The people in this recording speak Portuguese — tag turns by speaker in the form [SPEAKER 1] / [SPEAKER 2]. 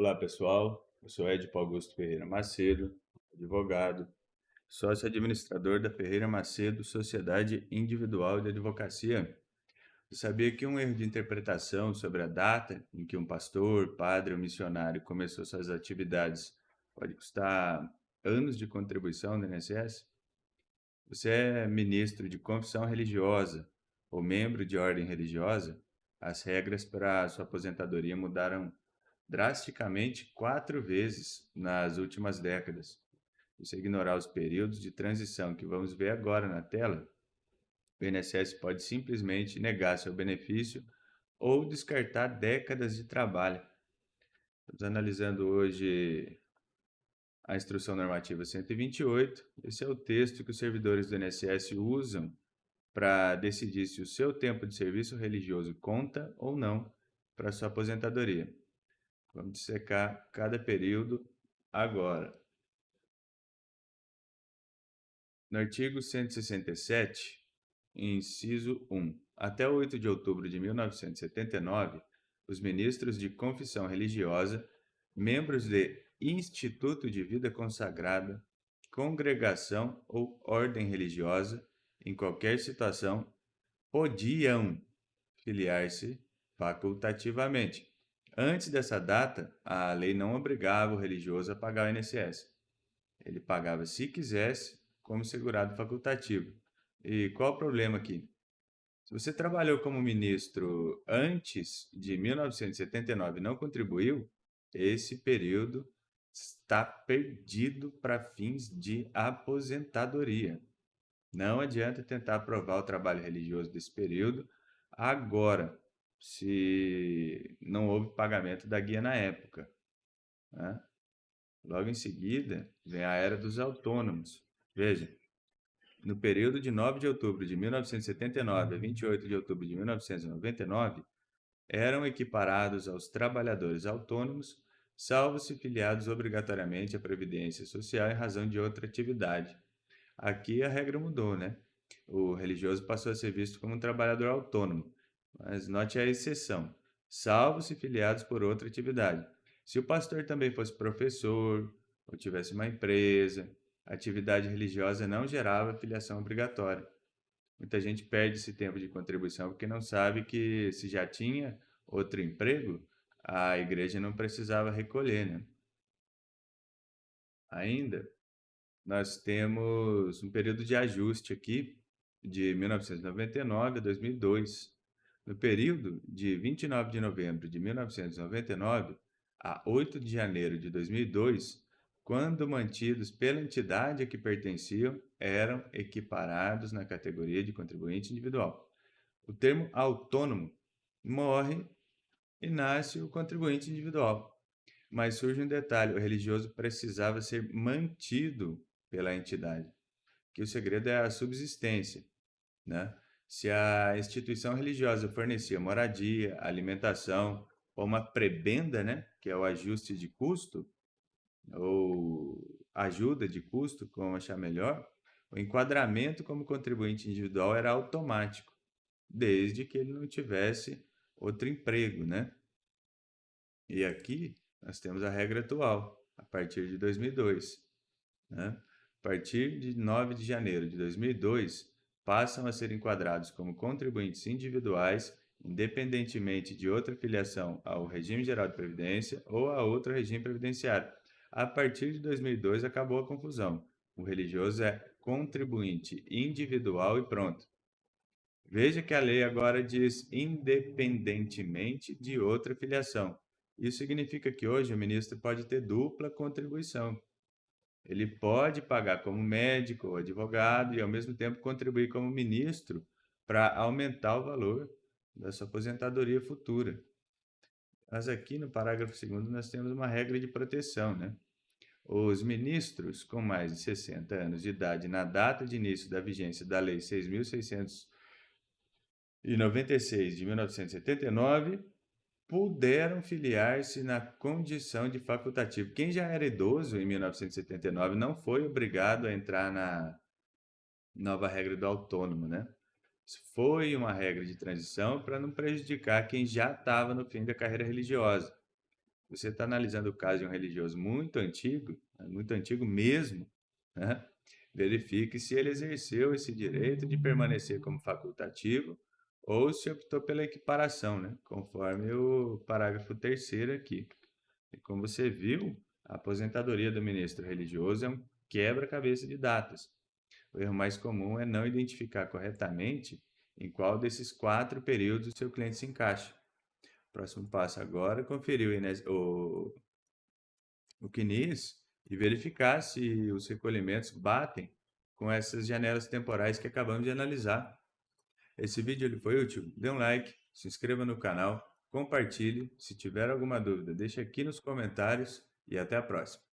[SPEAKER 1] Olá, pessoal. Eu sou Edipo Augusto Ferreira Macedo, advogado, sócio administrador da Ferreira Macedo Sociedade Individual de Advocacia. Você sabia que um erro de interpretação sobre a data em que um pastor, padre ou missionário começou suas atividades pode custar anos de contribuição do INSS? Você é ministro de confissão religiosa ou membro de ordem religiosa? As regras para a sua aposentadoria mudaram drasticamente 4 vezes nas últimas décadas. Se você ignorar os períodos de transição que vamos ver agora na tela, o INSS pode simplesmente negar seu benefício ou descartar décadas de trabalho. Estamos analisando hoje a Instrução Normativa 128. Esse é o texto que os servidores do INSS usam para decidir se o seu tempo de serviço religioso conta ou não para sua aposentadoria. Vamos dissecar cada período agora. No artigo 167, inciso 1, até 8 de outubro de 1979, os ministros de confissão religiosa, membros de instituto de vida consagrada, congregação ou ordem religiosa, em qualquer situação, podiam filiar-se facultativamente. Antes dessa data, a lei não obrigava o religioso a pagar o INSS. Ele pagava se quisesse, como segurado facultativo. E qual o problema aqui? Se você trabalhou como ministro antes de 1979 e não contribuiu, esse período está perdido para fins de aposentadoria. Não adianta tentar provar o trabalho religioso desse período agora, se não houve pagamento da guia na época, né? Logo em seguida, vem a era dos autônomos. Veja, no período de 9 de outubro de 1979 a 28 de outubro de 1999, eram equiparados aos trabalhadores autônomos, salvo se filiados obrigatoriamente à Previdência Social em razão de outra atividade. Aqui a regra mudou, né? O religioso passou a ser visto como um trabalhador autônomo, mas note a exceção, salvo se filiados por outra atividade. Se o pastor também fosse professor ou tivesse uma empresa, a atividade religiosa não gerava filiação obrigatória. Muita gente perde esse tempo de contribuição porque não sabe que se já tinha outro emprego, a igreja não precisava recolher, né? Ainda, nós temos um período de ajuste aqui de 1999 a 2002. No período de 29 de novembro de 1999 a 8 de janeiro de 2002, quando mantidos pela entidade a que pertenciam, eram equiparados na categoria de contribuinte individual. O termo autônomo morre e nasce o contribuinte individual. Mas surge um detalhe: o religioso precisava ser mantido pela entidade, que o segredo é a subsistência, né? Se a instituição religiosa fornecia moradia, alimentação ou uma prebenda, né, que é o ajuste de custo, ou ajuda de custo, como achar melhor, o enquadramento como contribuinte individual era automático, desde que ele não tivesse outro emprego, né? E aqui nós temos a regra atual, a partir de 2002, né? A partir de 9 de janeiro de 2002, passam a ser enquadrados como contribuintes individuais, independentemente de outra filiação ao regime geral de previdência ou a outro regime previdenciário. A partir de 2002 acabou a confusão. O religioso é contribuinte individual e pronto. Veja que a lei agora diz independentemente de outra filiação. Isso significa que hoje o ministro pode ter dupla contribuição. Ele pode pagar como médico ou advogado e, ao mesmo tempo, contribuir como ministro para aumentar o valor da sua aposentadoria futura. Mas aqui no parágrafo 2º nós temos uma regra de proteção, né? Os ministros com mais de 60 anos de idade na data de início da vigência da Lei 6.696 de 1979 puderam filiar-se na condição de facultativo. Quem já era idoso em 1979 não foi obrigado a entrar na nova regra do autônomo, né? Isso foi uma regra de transição para não prejudicar quem já estava no fim da carreira religiosa. você está analisando o caso de um religioso muito antigo mesmo, né? Verifique se ele exerceu esse direito de permanecer como facultativo ou se optou pela equiparação, né? Conforme o parágrafo 3º aqui. E como você viu, a aposentadoria do ministro religioso é um quebra-cabeça de datas. O erro mais comum é não identificar corretamente em qual desses 4 períodos o seu cliente se encaixa. O próximo passo agora é conferir o CNIS e verificar se os recolhimentos batem com essas janelas temporais que acabamos de analisar. Esse vídeo ele foi útil? Dê um like, se inscreva no canal, compartilhe. Se tiver alguma dúvida, deixe aqui nos comentários e até a próxima.